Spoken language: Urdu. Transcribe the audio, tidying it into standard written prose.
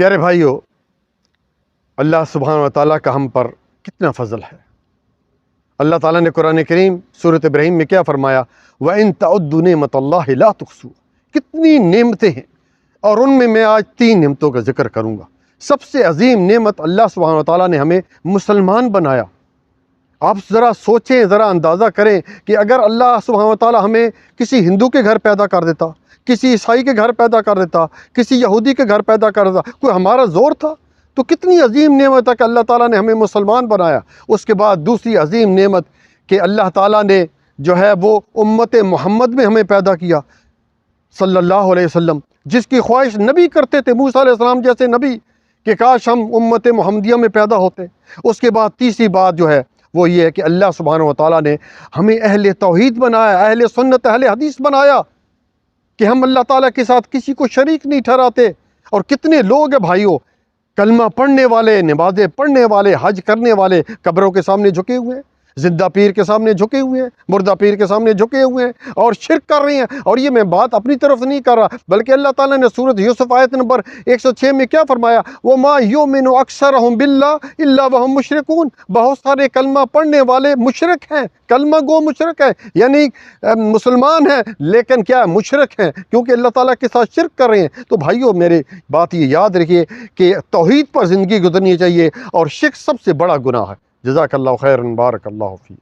پیارے بھائیو، اللہ سبحانہ و تعالیٰ کا ہم پر کتنا فضل ہے۔ اللہ تعالیٰ نے قرآن کریم سورۃ ابراہیم میں کیا فرمایا؟ وَإِن تَعُدُّوا نِعْمَتَ اللَّهِ لَا تُحْصُوهَا۔ کتنی نعمتیں ہیں، اور ان میں آج 3 نعمتوں کا ذکر کروں گا۔ سب سے عظیم نعمت اللہ سبحانہ و تعالیٰ نے ہمیں مسلمان بنایا۔ آپ ذرا سوچیں، ذرا اندازہ کریں کہ اگر اللہ سبحانہ و تعالیٰ ہمیں کسی ہندو کے گھر پیدا کر دیتا، کسی عیسائی کے گھر پیدا کر دیتا، کسی یہودی کے گھر پیدا کر دیتا، کوئی ہمارا زور تھا؟ تو کتنی عظیم نعمت ہے کہ اللہ تعالیٰ نے ہمیں مسلمان بنایا۔ اس کے بعد دوسری عظیم نعمت کہ اللہ تعالیٰ نے جو ہے وہ امت محمد میں ہمیں پیدا کیا، صلی اللہ علیہ وسلم، جس کی خواہش نبی کرتے تھے، موسیٰ علیہ السلام جیسے نبی، کہ کاش ہم امت محمدیہ میں پیدا ہوتے۔ اس کے بعد تیسری بات جو ہے وہ یہ ہے کہ اللہ سبحانہ و تعالیٰ نے ہمیں اہل توحید بنایا، اہل سنت، اہل حدیث بنایا، کہ ہم اللہ تعالیٰ کے ساتھ کسی کو شریک نہیں ٹھہراتے۔ اور کتنے لوگ ہیں بھائیوں، کلمہ پڑھنے والے، نمازیں پڑھنے والے، حج کرنے والے، قبروں کے سامنے جھکے ہوئے ہیں، زندہ پیر کے سامنے جھکے ہوئے ہیں، مردہ پیر کے سامنے جھکے ہوئے ہیں، اور شرک کر رہے ہیں۔ اور یہ میں بات اپنی طرف سے نہیں کر رہا، بلکہ اللہ تعالیٰ نے سورۃ یوسف آیت نمبر 106 میں کیا فرمایا؟ وَمَا يُؤْمِنُ أَكْثَرُهُم بِاللَّهِ إِلَّا وَهُم مُشْرِكُونَ۔ بہت سارے کلمہ پڑھنے والے مشرک ہیں، کلمہ گو مشرک ہیں، یعنی مسلمان ہیں لیکن کیا مشرک ہیں، کیونکہ اللہ تعالیٰ کے ساتھ شرک کر رہے ہیں۔ تو بھائیوں، میری بات یہ یاد رکھیے کہ توحید پر زندگی گزرنی چاہیے، اور شرک سب سے بڑا گناہ ہے۔ جزاک اللہ خیر، بارک اللہ فیک۔